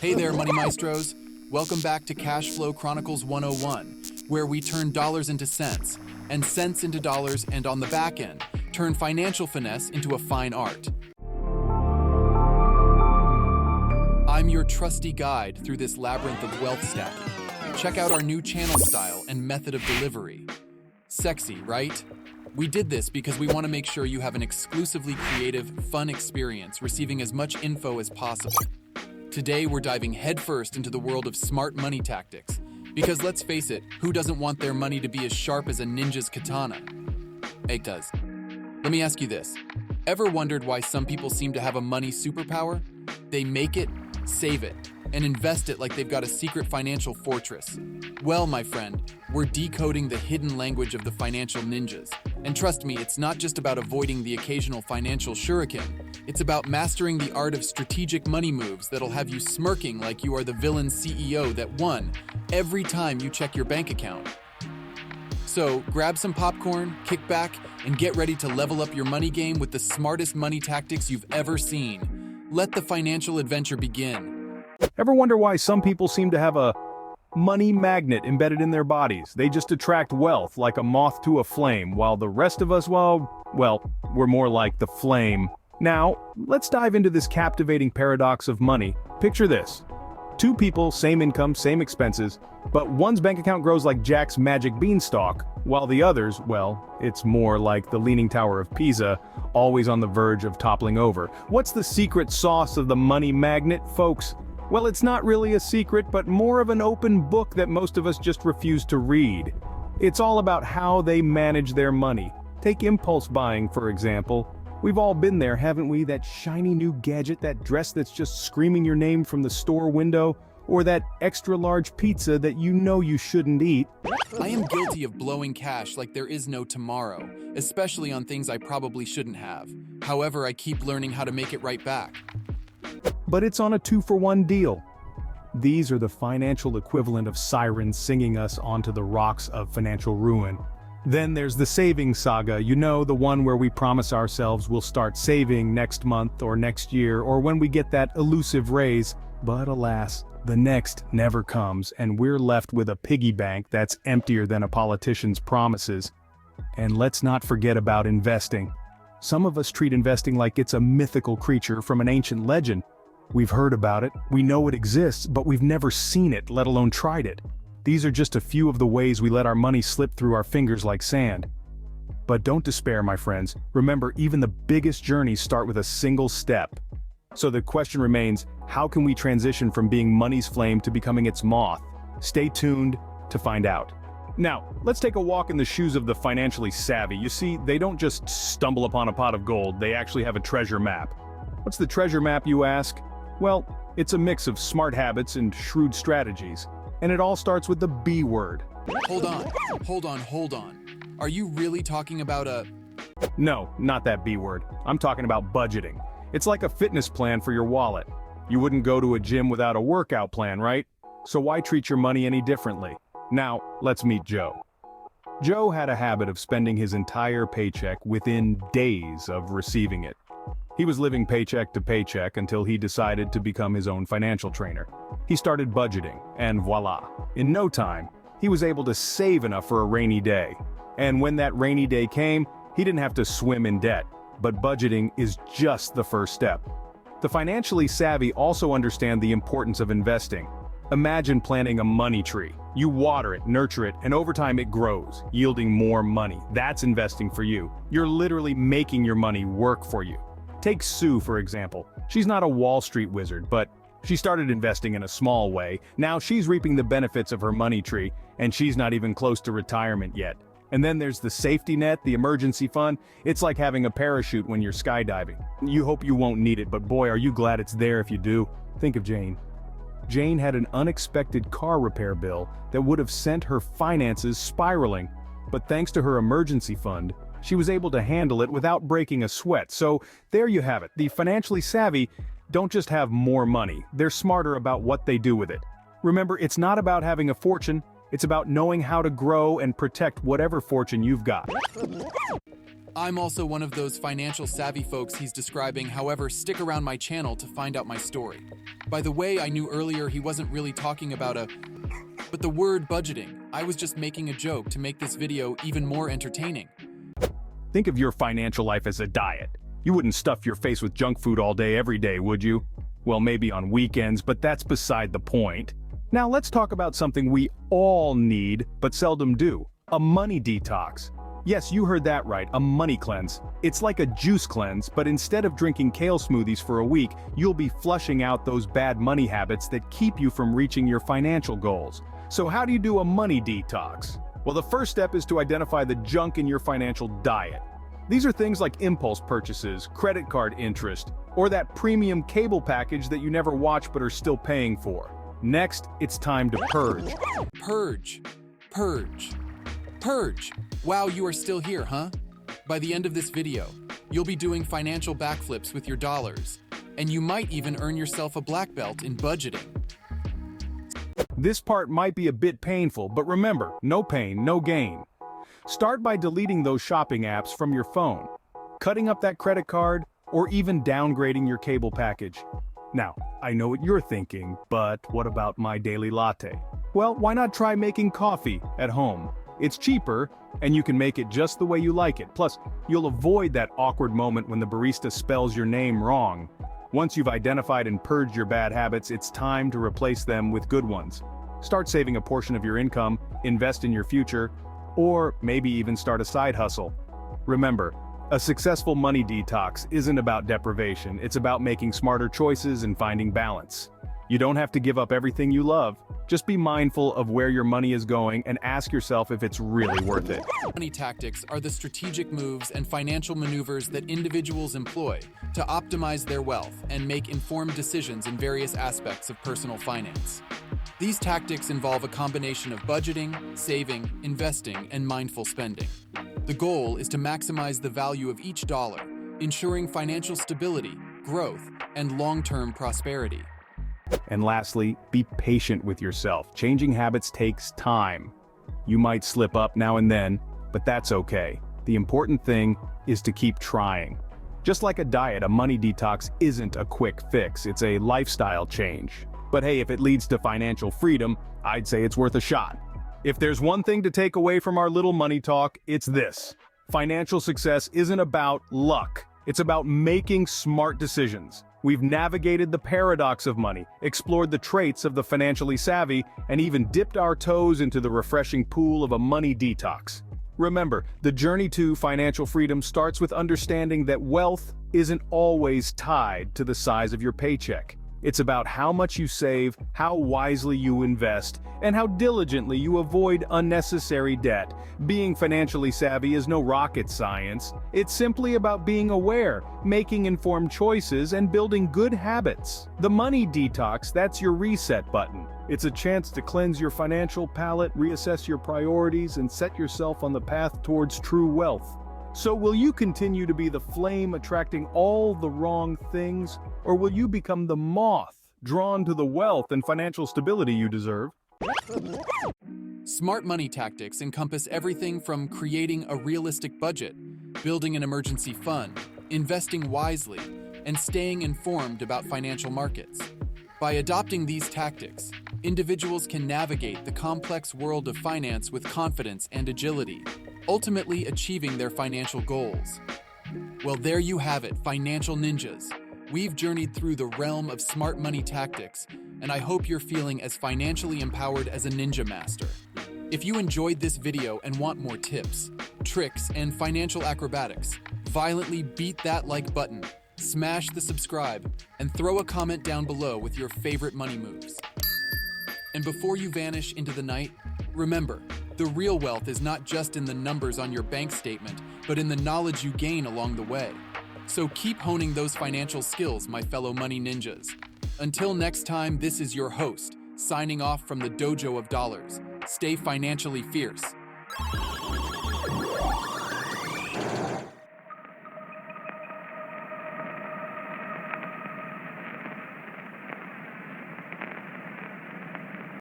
Hey there, Money Maestros. Welcome back to Cash Flow Chronicles 101, where we turn dollars into cents, and cents into dollars, and on the back end, turn financial finesse into a fine art. I'm your trusty guide through this labyrinth of wealth stacking. Check out our new channel style and method of delivery. Sexy, right? We did this because we want to make sure you have an exclusively creative, fun experience receiving as much info as possible. Today, we're diving headfirst into the world of smart money tactics. Because let's face it, who doesn't want their money to be as sharp as a ninja's katana? It does. Let me ask you this. Ever wondered why some people seem to have a money superpower? They make it, save it, and invest it like they've got a secret financial fortress. Well, my friend, we're decoding the hidden language of the financial ninjas. And trust me, it's not just about avoiding the occasional financial shuriken. It's about mastering the art of strategic money moves that'll have you smirking like you are the villain CEO that won every time you check your bank account. So grab some popcorn, kick back, and get ready to level up your money game with the smartest money tactics you've ever seen. Let the financial adventure begin. Ever wonder why some people seem to have a money magnet embedded in their bodies? They just attract wealth like a moth to a flame, while the rest of us, well, we're more like the flame. Now, let's dive into this captivating paradox of money. Picture this. Two people, same income, same expenses, but one's bank account grows like Jack's magic beanstalk, while the other's, well, it's more like the Leaning Tower of Pisa, always on the verge of toppling over. What's the secret sauce of the money magnet, folks? Well, it's not really a secret, but more of an open book that most of us just refuse to read. It's all about how they manage their money. Take impulse buying, for example. We've all been there, haven't we? That shiny new gadget, that dress that's just screaming your name from the store window, or that extra-large pizza that you know you shouldn't eat. I am guilty of blowing cash like there is no tomorrow, especially on things I probably shouldn't have. However, I keep learning how to make it right back. But it's on a 2-for-1 deal. These are the financial equivalent of sirens singing us onto the rocks of financial ruin. Then there's the savings saga, you know, the one where we promise ourselves we'll start saving next month or next year or when we get that elusive raise. But alas, the next never comes and we're left with a piggy bank that's emptier than a politician's promises. And let's not forget about investing. Some of us treat investing like it's a mythical creature from an ancient legend. We've heard about it, we know it exists, but we've never seen it, let alone tried it. These are just a few of the ways we let our money slip through our fingers like sand. But don't despair, my friends. Remember, even the biggest journeys start with a single step. So the question remains, how can we transition from being money's flame to becoming its moth? Stay tuned to find out. Now, let's take a walk in the shoes of the financially savvy. You see, they don't just stumble upon a pot of gold, they actually have a treasure map. What's the treasure map, you ask? Well, it's a mix of smart habits and shrewd strategies. And it all starts with the B word. Hold on. Are you really talking about a... No, not that B word. I'm talking about budgeting. It's like a fitness plan for your wallet. You wouldn't go to a gym without a workout plan, right? So why treat your money any differently? Now, let's meet Joe. Joe had a habit of spending his entire paycheck within days of receiving it. He was living paycheck to paycheck until he decided to become his own financial trainer. He started budgeting, and voila. In no time, he was able to save enough for a rainy day. And when that rainy day came, he didn't have to swim in debt. But budgeting is just the first step. The financially savvy also understand the importance of investing. Imagine planting a money tree. You water it, nurture it, and over time it grows, yielding more money. That's investing for you. You're literally making your money work for you. Take Sue, for example. She's not a Wall Street wizard, but she started investing in a small way. Now she's reaping the benefits of her money tree, and she's not even close to retirement yet. And then there's the safety net, the emergency fund. It's like having a parachute when you're skydiving. You hope you won't need it, but boy, are you glad it's there if you do. Think of Jane. Jane had an unexpected car repair bill that would have sent her finances spiraling. But thanks to her emergency fund, she was able to handle it without breaking a sweat. So there you have it. The financially savvy don't just have more money, they're smarter about what they do with it. Remember, it's not about having a fortune, it's about knowing how to grow and protect whatever fortune you've got. I'm also one of those financial savvy folks he's describing, however, stick around my channel to find out my story. By the way, I knew earlier he wasn't really talking about but the word budgeting. I was just making a joke to make this video even more entertaining. Think of your financial life as a diet. You wouldn't stuff your face with junk food all day every day, would you? Well, maybe on weekends, but that's beside the point. Now let's talk about something we all need, but seldom do. A money detox. Yes, you heard that right, a money cleanse. It's like a juice cleanse, but instead of drinking kale smoothies for a week, you'll be flushing out those bad money habits that keep you from reaching your financial goals. So how do you do a money detox? Well, the first step is to identify the junk in your financial diet. These are things like impulse purchases, credit card interest, or that premium cable package that you never watch but are still paying for. Next, it's time to purge. Purge. Purge. Purge. Wow, you are still here, huh? By the end of this video, you'll be doing financial backflips with your dollars, and you might even earn yourself a black belt in budgeting. This part might be a bit painful, but remember, no pain, no gain. Start by deleting those shopping apps from your phone, cutting up that credit card, or even downgrading your cable package. Now, I know what you're thinking, but what about my daily latte? Well, why not try making coffee at home? It's cheaper, and you can make it just the way you like it. Plus, you'll avoid that awkward moment when the barista spells your name wrong. Once you've identified and purged your bad habits, it's time to replace them with good ones. Start saving a portion of your income, invest in your future, or maybe even start a side hustle. Remember, a successful money detox isn't about deprivation, it's about making smarter choices and finding balance. You don't have to give up everything you love. Just be mindful of where your money is going and ask yourself if it's really worth it. Money tactics are the strategic moves and financial maneuvers that individuals employ to optimize their wealth and make informed decisions in various aspects of personal finance. These tactics involve a combination of budgeting, saving, investing, and mindful spending. The goal is to maximize the value of each dollar, ensuring financial stability, growth, and long-term prosperity. And lastly, be patient with yourself. Changing habits takes time. You might slip up now and then, but that's okay. The important thing is to keep trying. Just like a diet, a money detox isn't a quick fix, it's a lifestyle change. But hey, if it leads to financial freedom, I'd say it's worth a shot. If there's one thing to take away from our little money talk, it's this. Financial success isn't about luck. It's about making smart decisions. We've navigated the paradox of money, explored the traits of the financially savvy, and even dipped our toes into the refreshing pool of a money detox. Remember, the journey to financial freedom starts with understanding that wealth isn't always tied to the size of your paycheck. It's about how much you save, how wisely you invest, and how diligently you avoid unnecessary debt. Being financially savvy is no rocket science. It's simply about being aware, making informed choices, and building good habits. The money detox, that's your reset button. It's a chance to cleanse your financial palate, reassess your priorities, and set yourself on the path towards true wealth. So will you continue to be the flame attracting all the wrong things, or will you become the moth drawn to the wealth and financial stability you deserve? Smart money tactics encompass everything from creating a realistic budget, building an emergency fund, investing wisely, and staying informed about financial markets. By adopting these tactics, individuals can navigate the complex world of finance with confidence and agility, ultimately achieving their financial goals. Well, there you have it, financial ninjas. We've journeyed through the realm of smart money tactics, and I hope you're feeling as financially empowered as a ninja master. If you enjoyed this video and want more tips, tricks, and financial acrobatics, violently beat that like button, smash the subscribe, and throw a comment down below with your favorite money moves. And before you vanish into the night, remember, the real wealth is not just in the numbers on your bank statement, but in the knowledge you gain along the way. So keep honing those financial skills, my fellow money ninjas. Until next time, this is your host, signing off from the Dojo of Dollars. Stay financially fierce.